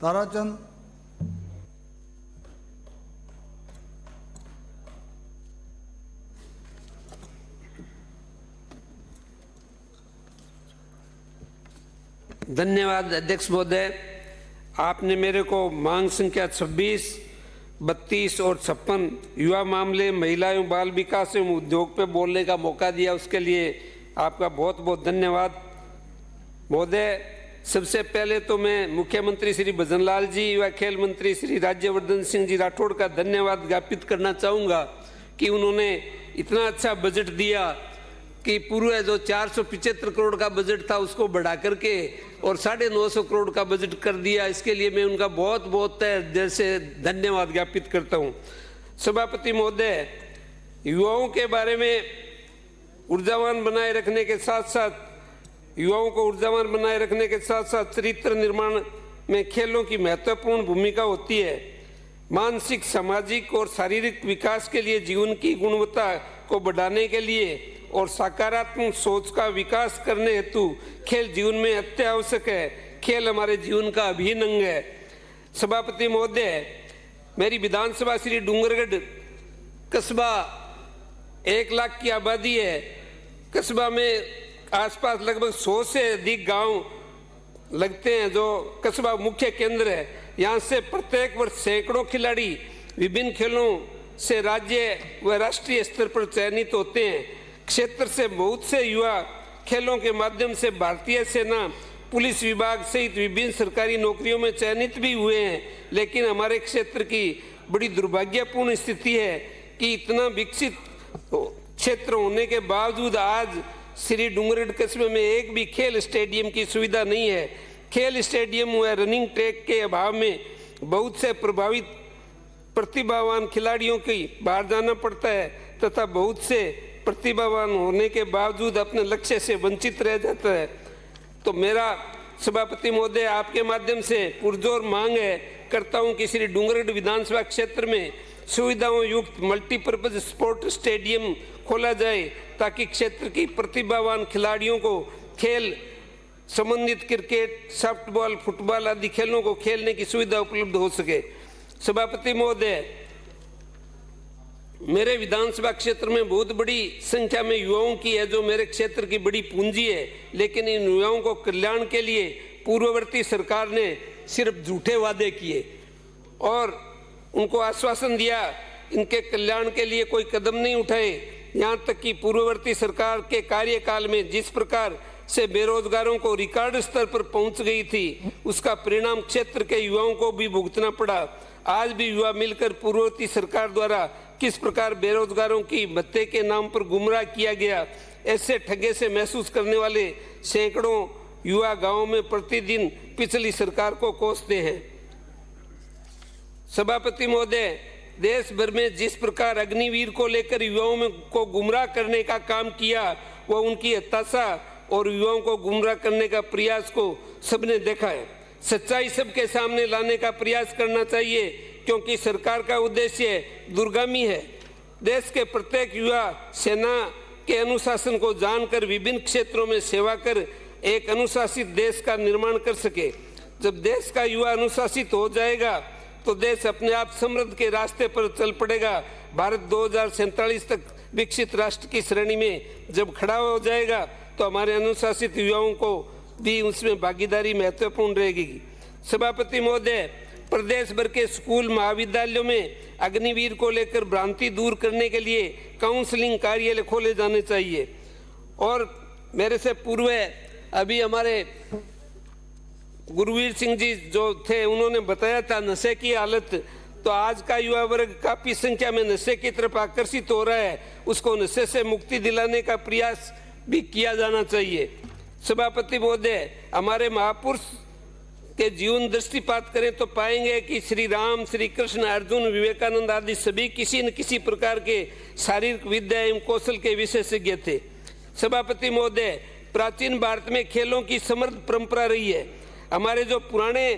ताराचंद। धन्यवाद अध्यक्ष महोदय। आपने मेरे को मांग संख्या 26, 32 और 56 युवा मामले, महिला एवं बाल विकास एवं उद्योग पे बोलने का मौका दिया, उसके लिए आपका बहुत बहुत धन्यवाद महोदय। सबसे पहले तो मैं मुख्यमंत्री श्री भजनलाल जी व खेल मंत्री श्री राज्यवर्धन सिंह जी राठौड़ का धन्यवाद ज्ञापित करना चाहूँगा कि उन्होंने इतना अच्छा बजट दिया कि पूर्व जो 475 करोड़ का बजट था उसको बढ़ा करके और 950 करोड़ का बजट कर दिया। इसके लिए मैं उनका बहुत बहुत दिल से धन्यवाद ज्ञापित करता हूं। सभापति महोदय, युवाओं के बारे में ऊर्जावान बनाए रखने के साथ साथ युवाओं को ऊर्जावान बनाए रखने के साथ साथ चरित्र निर्माण में खेलों की महत्वपूर्ण भूमिका होती है। मानसिक, सामाजिक और शारीरिक विकास के लिए, जीवन की गुणवत्ता को बढ़ाने के लिए और सकारात्मक सोच का विकास करने हेतु खेल जीवन में अत्यावश्यक है। खेल हमारे जीवन का अभिन्न अंग है। सभापति महोदय, मेरी विधानसभा श्री डूंगरगढ़ कस्बा 1 लाख की आबादी है। कस्बा में आसपास लगभग 100 से अधिक गांव लगते हैं जो कस्बा मुख्य केंद्र है। यहाँ से प्रत्येक वर्ष सैकड़ों खिलाड़ी विभिन्न खेलों से राज्य व राष्ट्रीय स्तर पर चयनित होते हैं। क्षेत्र से बहुत से युवा खेलों के माध्यम से भारतीय सेना, पुलिस विभाग सहित विभिन्न सरकारी नौकरियों में चयनित भी हुए हैं। लेकिन हमारे क्षेत्र की बड़ी दुर्भाग्यपूर्ण स्थिति है कि इतना विकसित क्षेत्र होने के बावजूद आज श्री डूंगरगढ़ कस्बे में एक भी खेल स्टेडियम की सुविधा नहीं है। खेल स्टेडियम व रनिंग ट्रैक के अभाव में बहुत से प्रभावित प्रतिभावान खिलाड़ियों की बाहर जाना पड़ता है तथा बहुत से प्रतिभावान होने के बावजूद अपने लक्ष्य से वंचित रह जाता है। तो मेरा सभापति महोदय आपके माध्यम से पुरजोर मांग करता हूं कि श्री डूंगरगढ़ विधानसभा क्षेत्र में सुविधाओं युक्त मल्टीपर्पज स्पोर्ट स्टेडियम खोला जाए ताकि क्षेत्र की प्रतिभावान खिलाड़ियों को खेल संबंधित क्रिकेट, सॉफ्टबॉल, फुटबॉल आदि खेलों को खेलने की सुविधा उपलब्ध हो सके। सभापति महोदय, मेरे विधानसभा क्षेत्र में बहुत बड़ी संख्या में युवाओं की है जो मेरे क्षेत्र की बड़ी पूंजी है। लेकिन इन युवाओं को कल्याण के लिए पूर्ववर्ती सरकार ने सिर्फ झूठे वादे किए और उनको आश्वासन दिया, इनके कल्याण के लिए कोई कदम नहीं उठाए। यहाँ तक कि पूर्ववर्ती सरकार के कार्यकाल में जिस प्रकार से बेरोजगारों को रिकॉर्ड स्तर पर पहुंच गई थी, उसका परिणाम क्षेत्र के युवाओं को भी भुगतना पड़ा। आज भी युवा मिलकर पूर्ववर्ती सरकार द्वारा किस प्रकार बेरोजगारों की भत्ते के नाम पर गुमराह किया गया, ऐसे ठगे से महसूस करने वाले सैकड़ों युवा गांवों में प्रतिदिन पिछली सरकार को कोसते हैं। सभापति महोदय, देश भर में जिस प्रकार अग्निवीर को लेकर युवाओं को गुमराह करने का काम किया, वह उनकी हताशा और युवाओं को गुमराह करने का प्रयास को सबने देखा है। सच्चाई सबके सामने लाने का प्रयास करना चाहिए क्योंकि सरकार का उद्देश्य दूरगामी है। देश के प्रत्येक युवा सेना के अनुशासन को जानकर विभिन्न क्षेत्रों में सेवा कर एक अनुशासित देश का निर्माण कर सके। जब देश का युवा अनुशासित हो जाएगा तो देश अपने आप समृद्धि के रास्ते पर चल पड़ेगा। भारत 2047 तक विकसित राष्ट्र की श्रेणी में जब खड़ा हो जाएगा तो हमारे अनुशासित युवाओं को भी उसमें भागीदारी महत्वपूर्ण रहेगी। सभापति महोदय, प्रदेश भर के स्कूल महाविद्यालयों में अग्निवीर को लेकर भ्रांति दूर करने के लिए काउंसलिंग कार्यालय खोले जाने चाहिए। और मेरे से पूर्व अभी हमारे गुरवीर सिंह जी जो थे उन्होंने बताया था नशे की हालत, तो आज का युवा वर्ग काफी संख्या में नशे की तरफ आकर्षित हो रहा है। उसको नशे से मुक्ति दिलाने का प्रयास भी किया जाना चाहिए। सभापति महोदय, हमारे महापुरुष के जीवन दृष्टिपात करें तो पाएंगे कि श्री राम, श्री कृष्ण, अर्जुन, विवेकानंद आदि सभी किसी न किसी प्रकार के शारीरिक विद्या एवं कौशल के विशेषज्ञ थे। सभापति महोदय, प्राचीन भारत में खेलों की समृद्ध परंपरा रही है। हमारे जो पुराने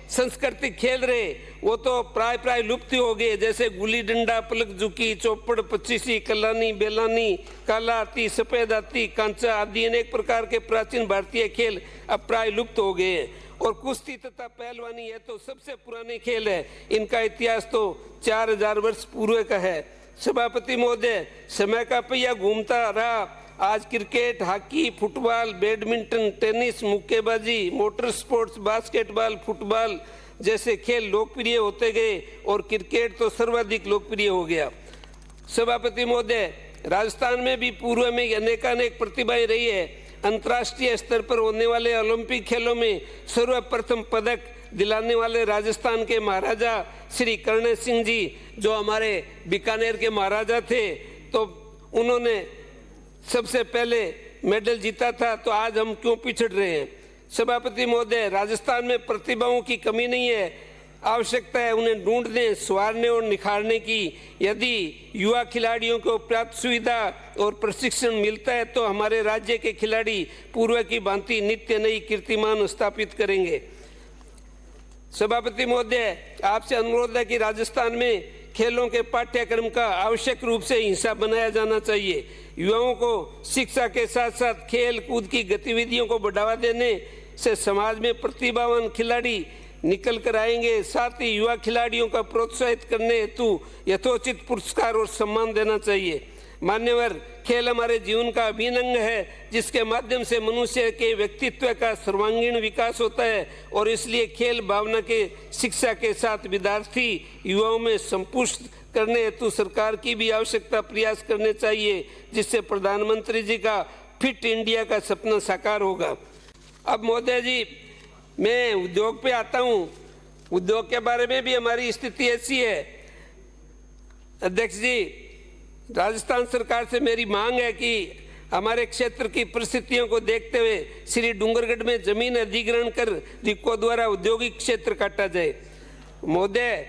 सांस्कृतिक खेल रहे वो तो प्राय लुप्त हो गए, जैसे गुल्ली डंडा, पलक झुकी, चौपड़, पचीसी, कलानी, बेलानी, काला हाथी, सफेद हाथी, कांचा आदि अनेक प्रकार के प्राचीन भारतीय खेल अब प्राय लुप्त हो गए हैं। और कुश्ती तथा पहलवानी है तो सबसे पुराने खेल है। इनका इतिहास तो 4000 वर्ष पूर्व का है। सभापति महोदय, समय का पहिया घूमता रहा। आज cricket, hockey, football, badminton, tennis, मुक्केबाजी, मोटर स्पोर्ट्स, बास्केटबॉल, फुटबॉल जैसे खेल लोकप्रिय होते गए और क्रिकेट तो सर्वाधिक लोकप्रिय हो गया। सभापति महोदय, राजस्थान में भी पूर्व में अनेकानेक प्रतिभाएं रही है। अंतर्राष्ट्रीय स्तर पर होने वाले ओलंपिक खेलों में सर्वप्रथम पदक दिलाने वाले राजस्थान के महाराजा श्री कर्ण सिंह जी, जो हमारे बीकानेर के महाराजा थे, तो उन्होंने सबसे पहले मेडल जीता था। तो आज हम क्यों पिछड़ रहे हैं? सभापति महोदय, राजस्थान में प्रतिभाओं की कमी नहीं है, आवश्यकता है उन्हें ढूंढने, संवारने और निखारने की। यदि युवा खिलाड़ियों को पर्याप्त सुविधा और प्रशिक्षण मिलता है तो हमारे राज्य के खिलाड़ी पूर्व की भांति नित्य नई कीर्तिमान स्थापित करेंगे। सभापति महोदय, आपसे अनुरोध है कि राजस्थान में खेलों के पाठ्यक्रम का आवश्यक रूप से हिस्सा बनाया जाना चाहिए। युवाओं को शिक्षा के साथ साथ खेल कूद की गतिविधियों को बढ़ावा देने से समाज में प्रतिभावान खिलाड़ी निकल कर आएंगे। साथ ही युवा खिलाड़ियों का प्रोत्साहित करने हेतु यथोचित पुरस्कार और सम्मान देना चाहिए। मान्यवर, खेल हमारे जीवन का अभिन्न अंग है, जिसके माध्यम से मनुष्य के व्यक्तित्व का सर्वांगीण विकास होता है और इसलिए खेल भावना के शिक्षा के साथ विद्यार्थी युवाओं में संपुष्ट करने हेतु सरकार की भी आवश्यकता प्रयास करने चाहिए, जिससे प्रधानमंत्री जी का फिट इंडिया का सपना साकार होगा। अब महोदय जी, मैं उद्योग पे आता हूँ। उद्योग के बारे में भी हमारी स्थिति ऐसी है। अध्यक्ष जी, राजस्थान सरकार से मेरी मांग है कि हमारे क्षेत्र की परिस्थितियों को देखते हुए श्री डूंगरगढ़ में जमीन अधिग्रहण कर रिको द्वारा औद्योगिक क्षेत्र काटा जाए। महोदय,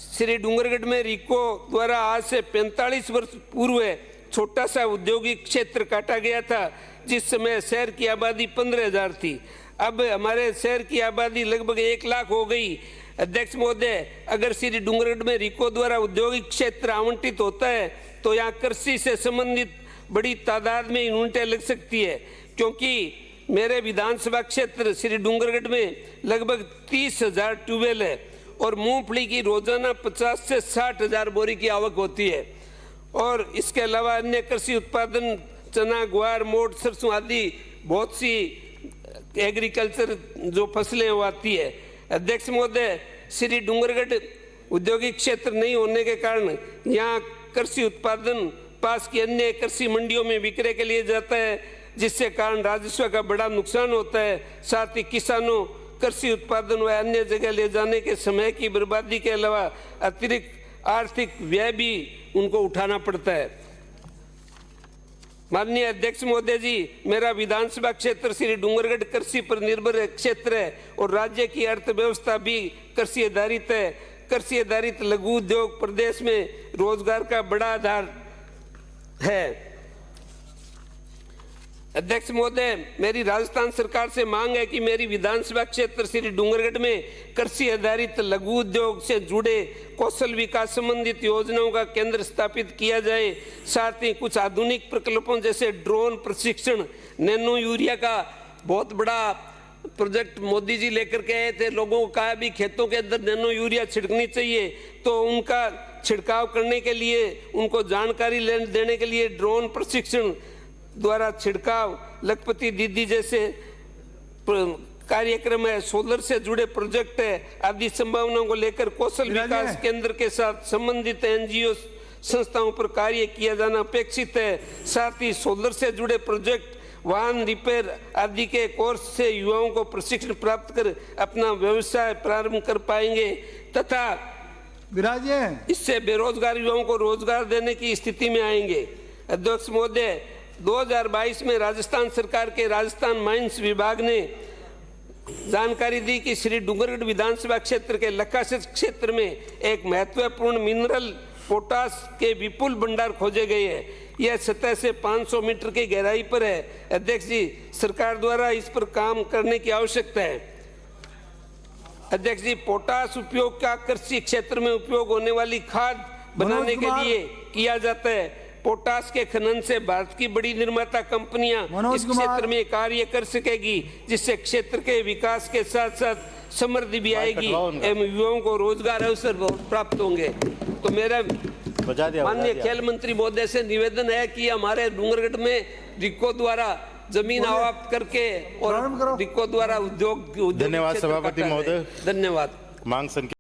श्री डूंगरगढ़ में रिको द्वारा आज से 45 वर्ष पूर्व छोटा सा औद्योगिक क्षेत्र काटा गया था, जिस समय शहर की आबादी 15,000 थी। अब हमारे शहर की आबादी लगभग 1 लाख हो गई। अध्यक्ष महोदय, अगर श्री डूंगरगढ़ में रिको द्वारा औद्योगिक क्षेत्र आवंटित होता है तो यहाँ कृषि से संबंधित बड़ी तादाद में यूनिटें लग सकती है, क्योंकि मेरे विधानसभा क्षेत्र श्री डूंगरगढ़ में लगभग 30,000 ट्यूबवेल है और मूंगफली की रोजाना 50 से 60,000 बोरी की आवक होती है। और इसके अलावा अन्य कृषि उत्पादन, चना, ग्वार, मोट, सरसों आदि बहुत सी एग्रीकल्चर जो फसलें आती है। अध्यक्ष महोदय, श्री डूंगरगढ़ औद्योगिक क्षेत्र नहीं होने के कारण यहाँ कृषि उत्पादन पास की अन्य कृषि मंडियों में विक्रय के लिए जाता है, जिससे कारण राजस्व का बड़ा नुकसान होता है। साथ ही किसानों कृषि उत्पादन व अन्य जगह ले जाने के समय की बर्बादी के अलावा अतिरिक्त आर्थिक व्यय भी उनको उठाना पड़ता है। माननीय अध्यक्ष महोदय जी, मेरा विधानसभा क्षेत्र श्री डूंगरगढ़ कृषि पर निर्भर क्षेत्र है और राज्य की अर्थव्यवस्था भी कृषि आधारित है। कृषि आधारित लघु उद्योग प्रदेश में रोजगार का बड़ा आधार है। अध्यक्ष महोदय, मेरी राजस्थान सरकार से मांग है कि मेरी विधानसभा क्षेत्र श्री डूंगरगढ़ में कृषि आधारित लघु उद्योग से जुड़े कौशल विकास संबंधित योजनाओं का केंद्र स्थापित किया जाए। साथ ही कुछ आधुनिक प्रकल्पों जैसे ड्रोन प्रशिक्षण, नैनो यूरिया का बहुत बड़ा प्रोजेक्ट मोदी जी लेकर के आए थे। लोगों को कहा भी खेतों के अंदर नैनो यूरिया छिड़कनी चाहिए, तो उनका छिड़काव करने के लिए, उनको जानकारी देने के लिए ड्रोन प्रशिक्षण द्वारा छिड़काव, लखपति दीदी जैसे कार्यक्रम है, सोलर से जुड़े प्रोजेक्ट है आदि संभावनाओं को लेकर कौशल विकास केंद्र के साथ संबंधित एनजीओ संस्थाओं पर कार्य किया जाना अपेक्षित है। साथ ही सोलर से जुड़े प्रोजेक्ट, वाहन रिपेयर आदि के कोर्स से युवाओं को प्रशिक्षण प्राप्त कर अपना व्यवसाय प्रारंभ कर पाएंगे तथा इससे बेरोजगार युवाओं को रोजगार देने की स्थिति में आएंगे। अध्यक्ष महोदय, 2022 में राजस्थान सरकार के राजस्थान माइंस विभाग ने जानकारी दी कि श्री डूंगरगढ़ विधानसभा क्षेत्र के लखासत क्षेत्र में एक महत्वपूर्ण मिनरल पोटास के विपुल भंडार खोजे गए हैं। यह सतह से 500 मीटर की गहराई पर है। अध्यक्ष जी, सरकार द्वारा इस पर काम करने की आवश्यकता है। अध्यक्ष जी, पोटास उपयोग का कृषि क्षेत्र में उपयोग होने वाली खाद बनाने के लिए किया जाता है। पोटास के खनन से भारत की बड़ी निर्माता कंपनियां मनोज इस कुमार। क्षेत्र में कार्य कर सकेगी, जिससे क्षेत्र के विकास के साथ साथ समृद्धि भी आएगी एवं युवाओं को रोजगार अवसर प्राप्त होंगे। तो मेरा माननीय खेल मंत्री महोदय से निवेदन है कि हमारे डूंगरगढ़ में रिको द्वारा जमीन आवंटित करके और रिको द्वारा उद्योग धन्यवाद सभापति महोदय। धन्यवाद। मांग संख्या